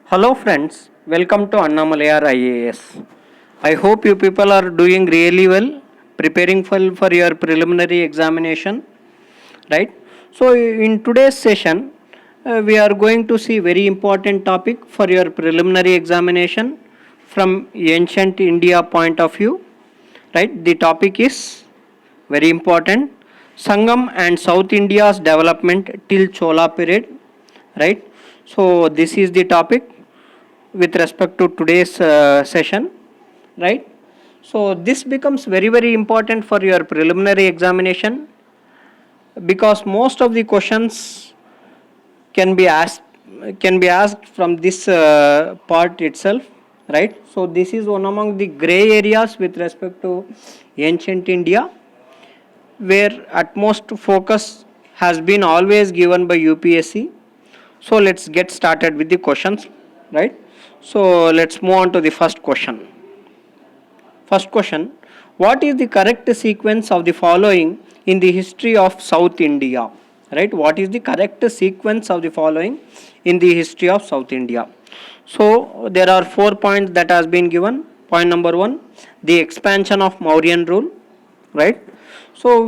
Hello friends, welcome to Annamalayar IAS. I hope you people are doing really well, preparing for your preliminary examination, right? So in today's session, we are going to see very important topic for your preliminary examination from ancient India point of view, right? The topic is very important, Sangam and South India's development till Chola period, right? So this is the topic with respect to today's session, right? So this becomes very important for your preliminary examination because most of the questions can be asked from this part itself, right? So this is one among the gray areas with respect to ancient India, where utmost focus has been always given by UPSC. So let's get started with the questions, right? So let's move on to the first question. First question: what is the correct sequence of the following in the history of South India? Right? What is the correct sequence of the following in the history of South India? So there are 4 points that has been given. Point number 1: the expansion of Mauryan rule. Right? So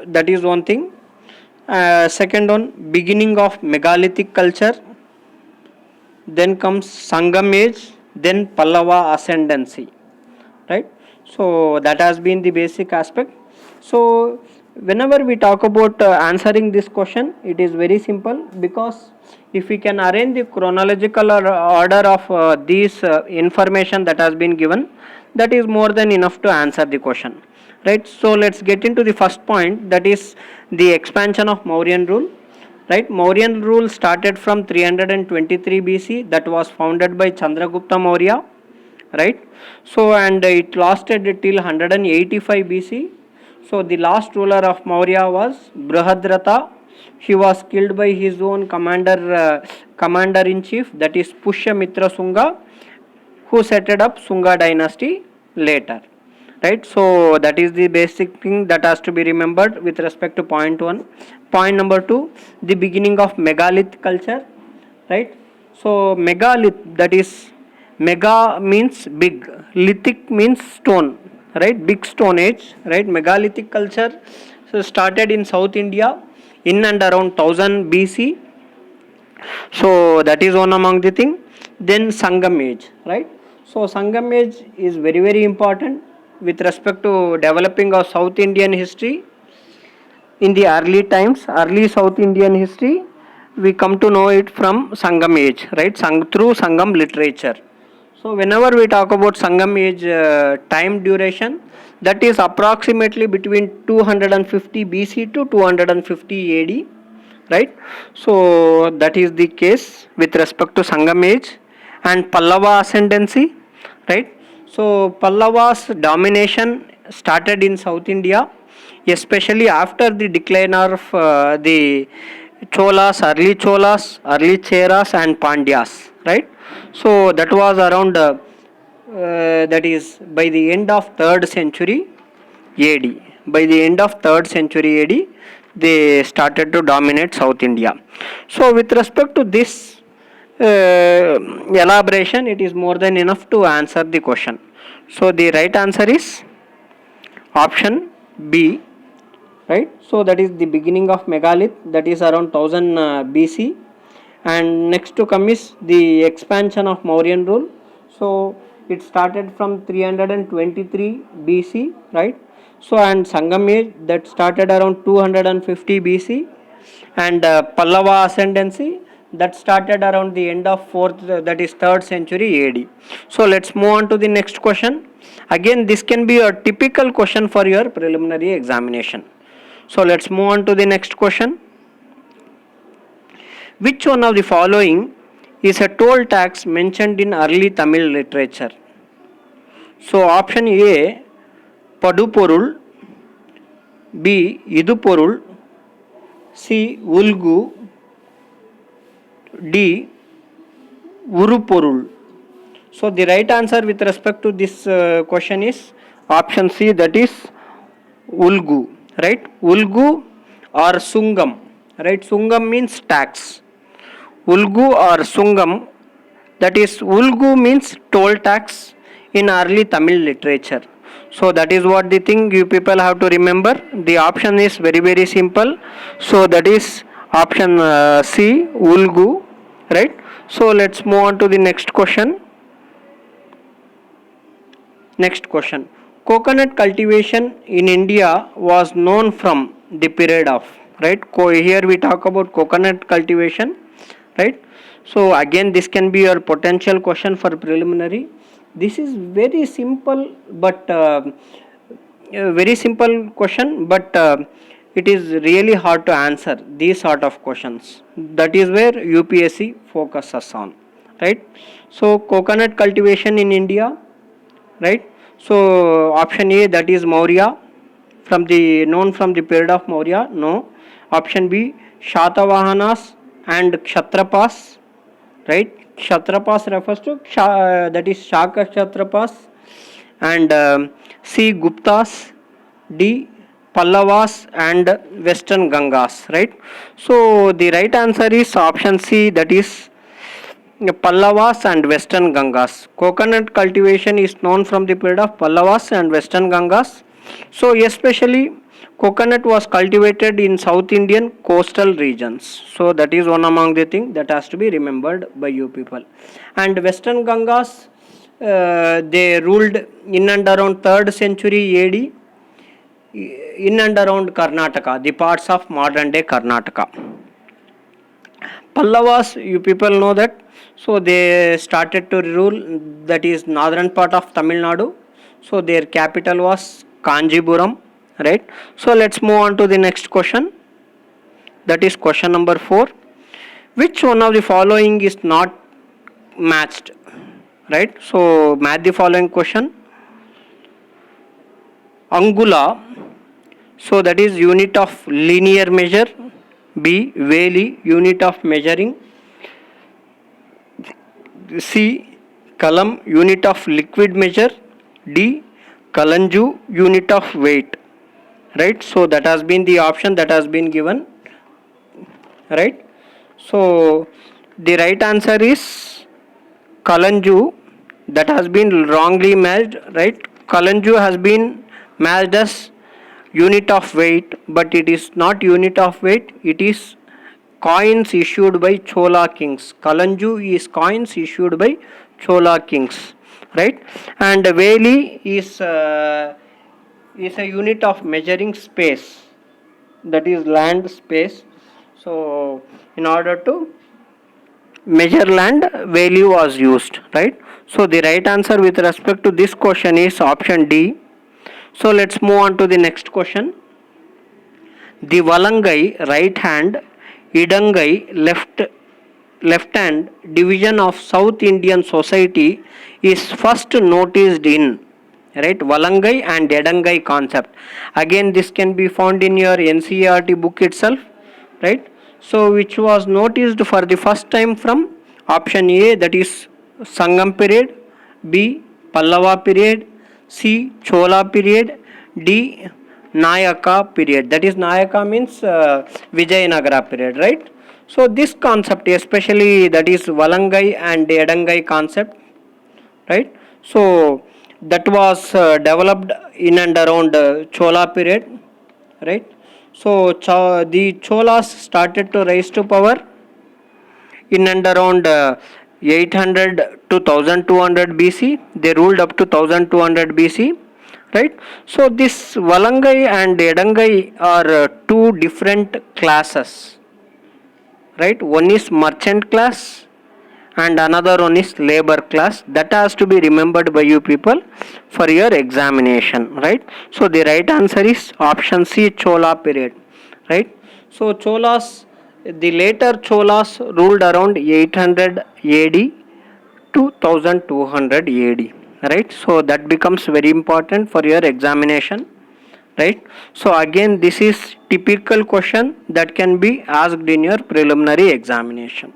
that is one thing. Second one: beginning of megalithic culture. Then comes Sangam age. Then Pallava ascendancy, right? So that has been the basic aspect. So whenever we talk about answering this question, it is very simple, because if we can arrange the chronological order of these information that has been given, that is more than enough to answer the question, right? So let's get into the first point, that is the expansion of Mauryan rule. Right, Mauryan rule started from 323 BC, that was founded by Chandragupta Maurya, right? So and it lasted till 185 BC. So the last ruler of Maurya was Brihadratha. He was killed by his own commander in chief, that is Pushyamitra Sunga, who set up Sunga dynasty later, right? So that is the basic thing that has to be remembered with respect to point 1. Point number 2: the beginning of megalith culture, right? So megalith, that is, mega means big, lithic means stone, right? Big stone age, right? Megalithic culture so started in South India in and around 1000 BC. So that is one among the thing. Then Sangam age, right? So Sangam age is very important with respect to developing of South Indian history. In the early times, early South Indian history, we come to know it from Sangam age, right? Through Sangam literature. So whenever we talk about Sangam age time duration, that is approximately between 250 BC to 250 AD, right? So that is the case with respect to Sangam age. And Pallava ascendancy, right? So Pallava's domination started in South India, especially after the decline of the early Cheras and Pandyas, right? So that was around that is by the end of 3rd century AD. By the end of 3rd century AD, they started to dominate South India. So with respect to this elaboration, it is more than enough to answer the question. So the right answer is option B, right? So that is the beginning of megalith, that is around 1000 BC. And next to come is the expansion of Mauryan rule. So it started from 323 BC, right? So and Sangam age, that started around 250 BC. And Pallava ascendancy, that started around the end of 4th, that is 3rd century AD. So let's move on to the next question. Again, this can be a typical question for your preliminary examination. So let's move on to the next question. Which one of the following is a toll tax mentioned in early Tamil literature? So option A, Paduporul, B, Iduporul, C, Ulgu, D, Uruporul. So the right answer with respect to this question is option C, that is Ulgu, right? Ulgu or Sungam, right? Sungam means tax. Ulgu or Sungam That is, Ulgu means toll tax in early Tamil literature. So that is what the thing you people have to remember. The option is very very simple. So that is option C, Ulgu, right? So let's move on to the next question. Next question. Coconut cultivation in India was known from the period of, right? Here we talk about coconut cultivation, right? So again, this can be your potential question for preliminary. This is very simple, but a very simple question, but it is really hard to answer these sort of questions. That is where UPSC focuses on, right? So coconut cultivation in India, right? So option A, that is Maurya, from the known from the period of Maurya. No. Option B, Shatavahanas and Kshatrapas, right? Kshatrapas refers to that is Shaka Kshatrapas, and C, Guptas, D, Pallavas and Western Gangas, right? So the right answer is option C, that is Pallavas and Western Gangas. Coconut cultivation is known from the period of Pallavas and Western Gangas. So especially coconut was cultivated in South Indian coastal regions. So that is one among the things that has to be remembered by you people. And Western Gangas, they ruled in and around 3rd century AD in and around Karnataka, the parts of modern day Karnataka. Pallavas, you people know that. So they started to rule, that is northern part of Tamil Nadu. So their capital was Kanjipuram, right? So let's move on to the next question. That is question number 4. Which one of the following is not matched, right? So match the following question. Angula, so that is unit of linear measure. B, Veli, unit of measuring. C, Kalam, unit of liquid measure. D, Kalanju, unit of weight, right? So that has been the option that has been given, right? So the right answer is Kalanju. That has been wrongly matched, right? Kalanju has been matched as unit of weight, but it is not unit of weight, it is coins issued by Chola kings. Kalanju is coins issued by Chola kings, right? And Veli is a unit of measuring space, that is land space. So in order to measure land, value was used, right? So the right answer with respect to this question is option D. So let's move on to the next question. The Valangai right hand, Idangai left hand division of South Indian society is first noticed in, right, Valangai and Edangai concept. Again, this can be found in your NCERT book itself, right? So which was noticed for the first time from option A, that is Sangam period, B, Pallava period, C, Chola period, D, Nayaka period. That is Nayaka means Vijayanagara period, right? So this concept, especially that is Valangai and Edangai concept, right? So that was developed in and around Chola period, right? So the Cholas started to rise to power in and around 800 to 1200 BC. They ruled up to 1200 BC, right? So this Valangai and Edangai are two different classes, right? One is merchant class and another one is labor class. That has to be remembered by you people for your examination, right? So the right answer is option C, Chola period, right? So Cholas, the later Cholas ruled around 800 AD to 1200 AD, right? So that becomes very important for your examination, right? So again, this is typical question that can be asked in your preliminary examination,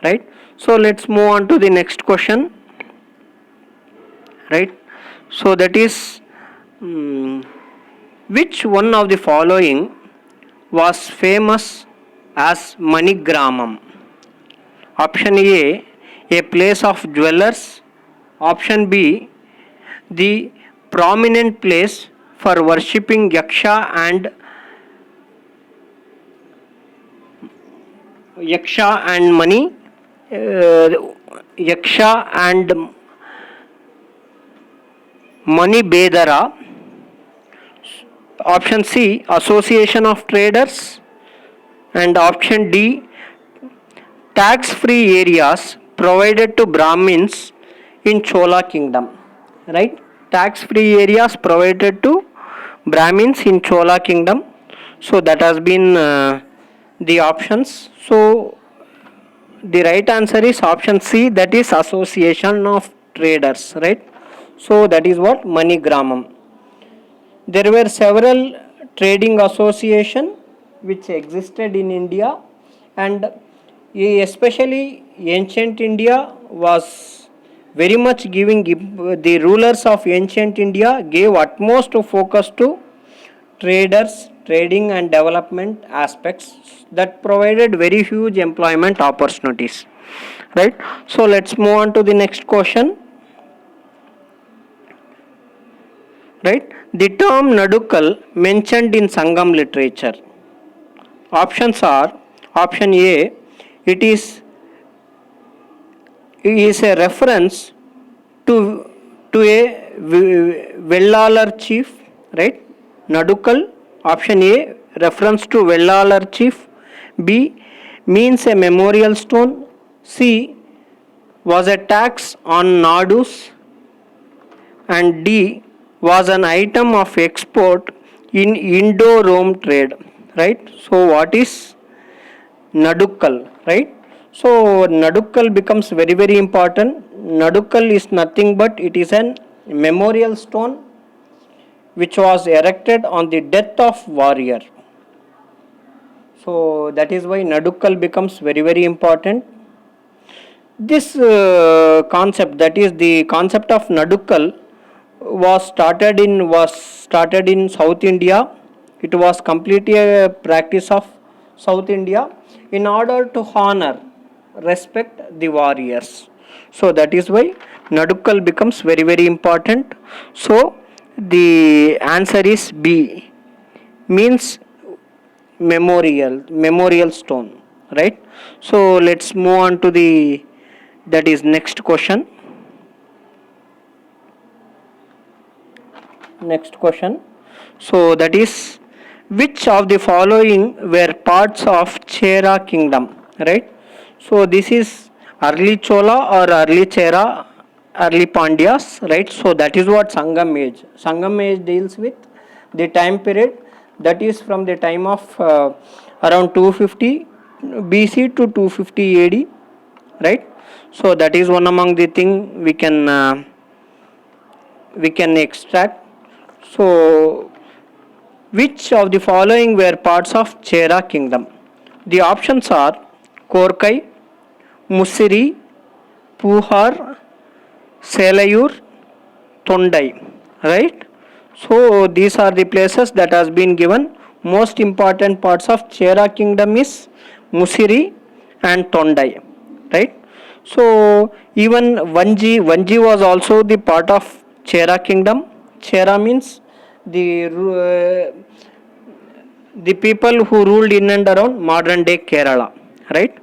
right? So let's move on to the next question, right? So that is which one of the following was famous as Manigramam? Option A, a place of dwellers. Option B, the prominent place for worshipping Yaksha and money. Yaksha and Mani Bedara. Option C, association of traders. And option D, tax free areas provided to Brahmins in Chola kingdom. Right? Tax free areas provided to Brahmins in Chola kingdom. So that has been the options. So the right answer is option C, that is association of traders, right? So that is what Mani Gramam. There were several trading association which existed in India, and especially ancient India was very much giving, the rulers of ancient India gave utmost focus to traders, trading and development aspects that provided very huge employment opportunities, right? So let's move on to the next question, right? The term Nadukkal mentioned in Sangam literature. Options are: option A, it is a reference to a Vellalar chief, right? Nadukkal, option A, reference to Vellalar chief. B, means a memorial stone. C, was a tax on Nadus. And D, was an item of export in Indo-Rome trade, right? So what is Nadukkal, right? So Nadukkal becomes very very important. Nadukkal is nothing but it is an memorial stone which was erected on the death of warrior. So that is why Nadukkal becomes very very important. This concept, that is the concept of Nadukkal, was started in South India. It was completely a practice of South India in order to honor, respect the warriors. So that is why Nadukkal becomes very very important. So the answer is B, means memorial stone, right? So let's move on to the, that is next question. Next question. So that is, which of the following were parts of Chera kingdom, right? So this is early Chola or early Chera, early Pandyas, right? So that is what Sangam age. Sangam age deals with the time period that is from the time of around 250 BC to 250 AD, right? So that is one among the thing we can extract. So which of the following were parts of Chera kingdom? The options are Korkai, Musiri, Puhar, Selayur, Tondai, right? So these are the places that has been given. Most important parts of Chera kingdom is Musiri and Tondai, right? So even Vanji was also the part of Chera kingdom. Chera means the people who ruled in and around modern day Kerala, right?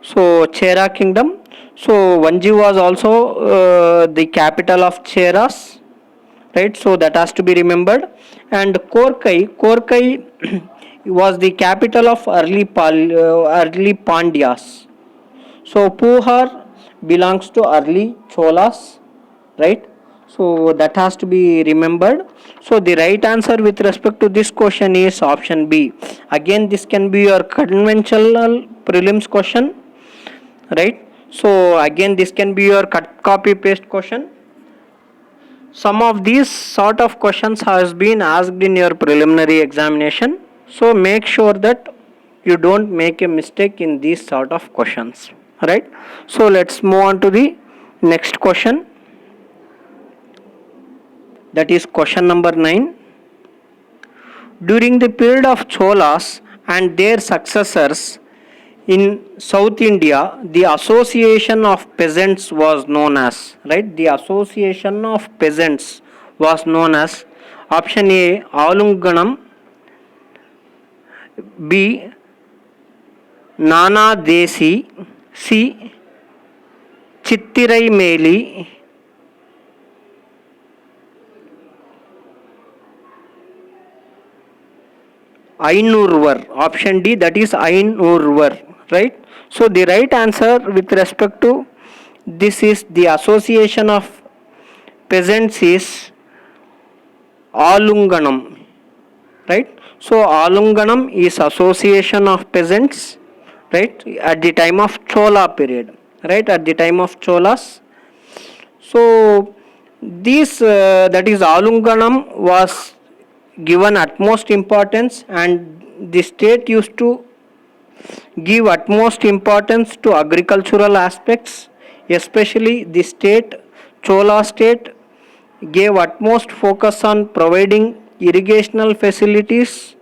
So Chera kingdom. So Vanji was also the capital of Cheras, right? So that has to be remembered. And Korkai was the capital of early Pandyas. So Puhar belongs to early Cholas, right? So that has to be remembered. So the right answer with respect to this question is option B. Again, this can be your conventional prelims question, right? So again, this can be your cut copy paste question. Some of these sort of questions has been asked in your preliminary examination. So make sure that you don't make a mistake in these sort of questions, right? So let's move on to the next question. That is question number 9. During the period of Cholas and their successors, In South India, the Association of Peasants was known as, right? The Association of Peasants was known as option A, Alunganam, B, Nana Desi, C, Chittirai Meli, Ainurvar. Option D, that is Ainurvar, right? So the right answer with respect to this is the Association of Peasants is Alunganam, right? So Alunganam is Association of Peasants, right, at the time of Chola period, right, at the time of Cholas. So this that is Alunganam was given utmost importance, and the state used to give utmost importance to agricultural aspects, especially the state, Chola state gave utmost focus on providing irrigational facilities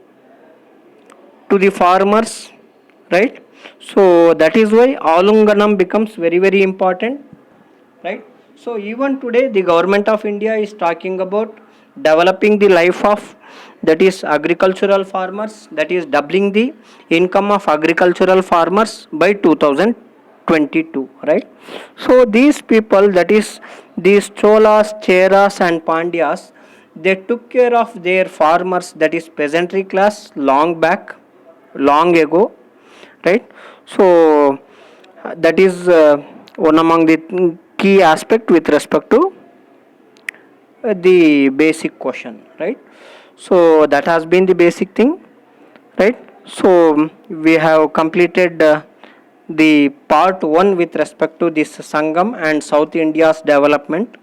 to the farmers, right? So that is why Alunganam becomes very, very important, right? So even today the government of India is talking about developing the life of, that is, agricultural farmers, that is doubling the income of agricultural farmers by 2022, right? So these people, that is these Cholas, Cheras and Pandyas, they took care of their farmers, that is peasantry class, long back, long ago, right? So that is one among the key aspect with respect to the basic question, right? So that has been the basic thing, right? So we have completed the part 1 with respect to this Sangam and South India's development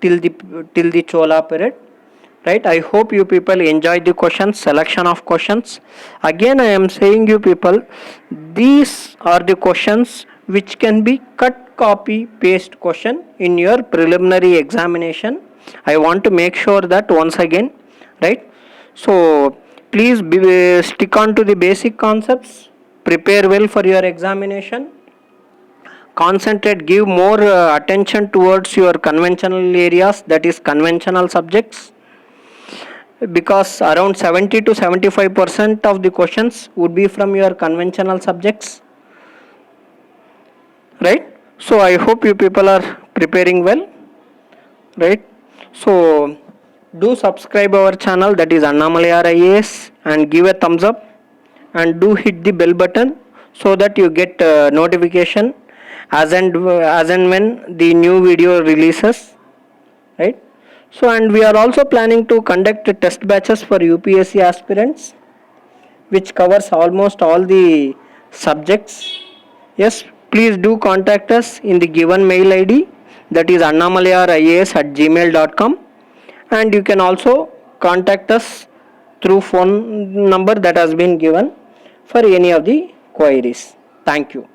till the Chola period, right? I hope you people enjoy the questions, selection of questions. Again I am saying you people, these are the questions which can be cut, copy, paste question in your preliminary examination. I want to make sure that once again, right? So please stick on to the basic concepts, prepare well for your examination, concentrate, give more attention towards your conventional areas, that is conventional subjects, because around 70 to 75% of the questions would be from your conventional subjects, right? So I hope you people are preparing well, right? So do subscribe our channel, that is Annamalai IAS, and give a thumbs up and do hit the bell button so that you get notification as and when the new video releases, right? So and we are also planning to conduct test batches for UPSC aspirants, which covers almost all the subjects. Yes, please do contact us in the given mail ID, that is annamalayarias@gmail.com, and you can also contact us through phone number that has been given for any of the queries. Thank you.